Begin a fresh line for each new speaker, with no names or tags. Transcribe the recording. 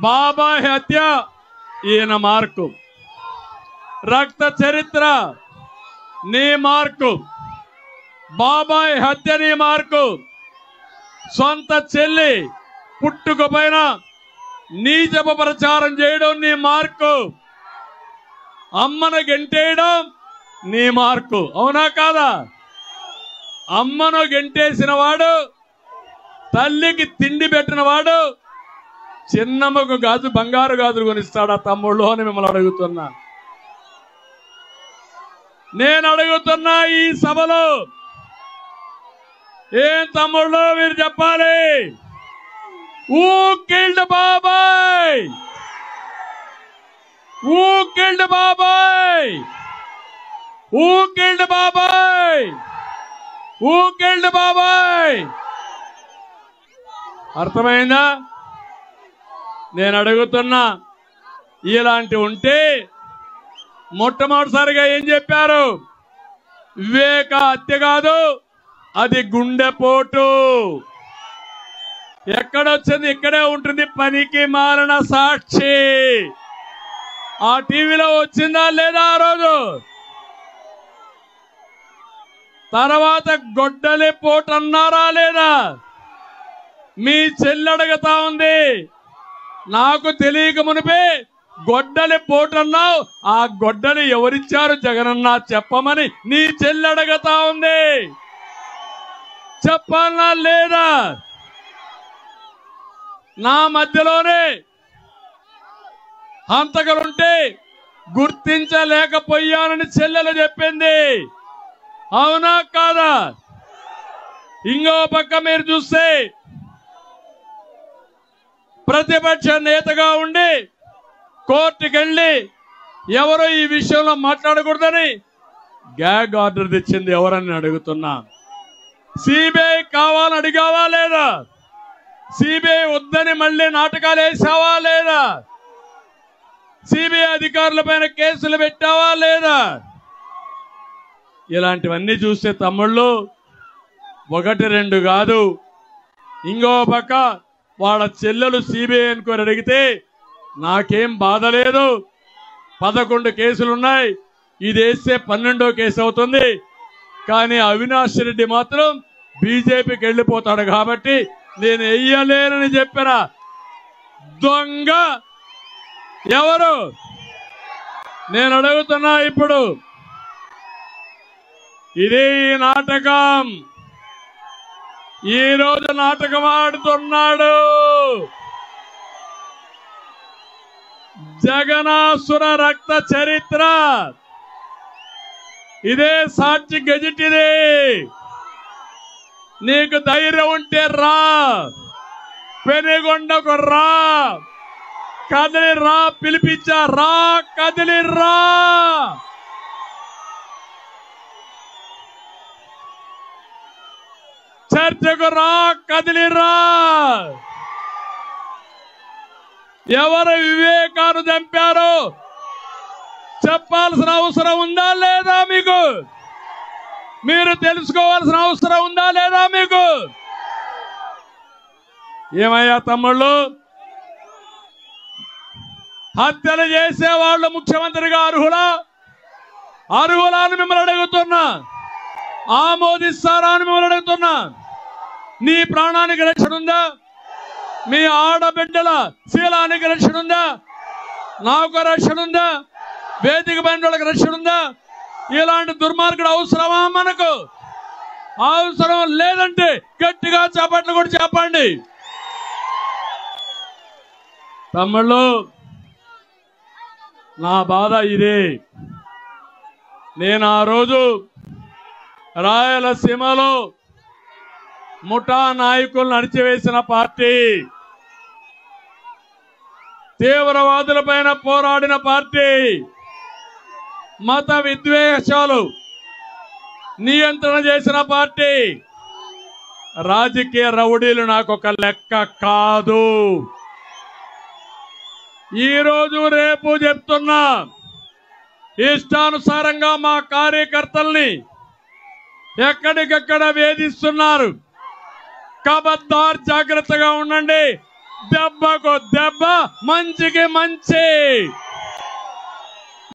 బాబాయ్ హత్య ఈయన మార్కు, రక్త చరిత్ర నీ మార్కు, బాబాయ్ హత్య నీ మార్కు, సొంత చెల్లి పుట్టుకుపైన నీచపు ప్రచారం చేయడం నీ మార్కు, అమ్మను గెంటేయడం నీ మార్కు. అవునా కాదా? అమ్మను గెంటేసిన వాడు, తల్లికి తిండి పెట్టిన వాడు చిన్నమ్మకు గాజు బంగారు గాజులు కొనిస్తాడా తమ్ముళ్ళు అని మిమ్మల్ని అడుగుతున్నా. నేను అడుగుతున్నా ఈ సభలో, ఏం తమ్ముళ్ళు మీరు చెప్పాలి? Who killed బాబాయ్? Who killed బాబాయ్? Who killed బాబాయ్? Who killed బాబాయ్? అర్థమైందా? నేను అడుగుతున్నా, ఇలాంటి ఉంటే మొట్టమొదటిసారిగా ఏం చెప్పారు? వివేక హత్య కాదు, అది గుండెపోటు. ఎక్కడొచ్చింది? ఇక్కడే ఉంటుంది. పనికి మాలిన సాక్షి ఆ టీవీలో వచ్చిందా లేదా ఆ రోజు? తర్వాత గొడ్డలి పోటు అన్నారా లేదా? మీ చెల్లి అడుగుతా ఉంది, నాకు తెలియక మునిపే గొడ్డలి పోటు అన్నావు, ఆ గొడ్డలి ఎవరిచ్చారు జగనన్న చెప్పమని నీ చెల్లి అడుగుతా ఉంది. చెప్పాలనా లేదా? నా మధ్యలోనే హంతకులుంటే గుర్తించలేకపోయానని చెల్లెలు చెప్పింది. అవునా కాదా? ఇంకో పక్క మీరు చూస్తే ప్రతిపక్ష నేతగా ఉండి కోర్టుకెళ్ళి ఎవరు ఈ విషయంలో మాట్లాడకూడదని గ్యాగ్ ఆర్డర్ తెచ్చింది ఎవరని అడుగుతున్నా. సిబిఐ కావాలని అడిగావా లేదా? సిబిఐ వద్దని మళ్ళీ నాటకాలు వేసావా లేదా? సిబిఐ అధికారుల పైన కేసులు పెట్టావా లేదా? ఇలాంటివన్నీ చూస్తే తమ్ముళ్ళు ఒకటి రెండు కాదు. ఇంకో పక్క వాళ్ళ చెల్లెలు సిబిఐ ఎంక్వైరీ అడిగితే నాకేం బాధ లేదు, 11 కేసులున్నాయి, ఇది వేస్తే 12వ కేసు అవుతుంది. కానీ అవినాష్ రెడ్డి మాత్రం బీజేపీకి వెళ్ళిపోతాడు కాబట్టి నేను వెయ్యలేనని చెప్పిన దొంగ ఎవరు? నేను అడుగుతున్నా ఇప్పుడు. ఇది నాటకం. ఈ రోజు నాటకం ఆడుతున్నాడు. జగనాసుర రక్త చరిత్ర ఇదే సాక్షి గెజిట్. ఇది నీకు ధైర్యం ఉంటే రా, పెనుగొండకు రా, కదిలి రా, పిలిపించా రా, కదిలి రా. చర్చకు రా, కదిలి రా. ఎవరు వివేకాన్ని చంపారో చెప్పాల్సిన అవసరం ఉందా లేదా మీకు? మీరు తెలుసుకోవాల్సిన అవసరం ఉందా లేదా మీకు? ఏమయ్యా తమ్ముళ్ళు, హత్యలు చేసే వాళ్ళు ముఖ్యమంత్రిగా అర్హులా? అర్హులా అని మిమ్మల్ని అడుగుతున్నా. ఆమోదిస్తారా అని మిమ్మల్ని అడుగుతున్నా. నీ ప్రాణానికి రక్షణ ఉందా? మీ ఆడబిడ్డల శీలానికి రక్షణ ఉందా? నాకు రక్షణ ఉందా? వేదిక పైన వాళ్ళకి రక్షణ ఉందా? ఇలాంటి దుర్మార్గుడు అవసరమా మనకు? అవసరం లేదంటే గట్టిగా చప్పట్లు కూడా చెప్పండి. తమ్ముళ్ళు, నా బాధ ఇదే. నేను ఆ రోజు రాయలసీమలో ముఠా నాయకులను అణిచివేసిన పార్టీ, తీవ్రవాదులపైన పోరాడిన పార్టీ, మత విద్వేషాలు నియంత్రణ చేసిన పార్టీ. రాజకీయ రౌడీలు నాకు ఒక లెక్క కాదు. ఈ రోజు రేపు చెప్తున్నా, ఇష్టానుసారంగా మా కార్యకర్తల్ని ఎక్కడికక్కడ వేధిస్తున్నారు. కబద్దార్, జాగ్రత్తగా ఉండండి. దెబ్బకు దెబ్బ, మంచికి మంచి.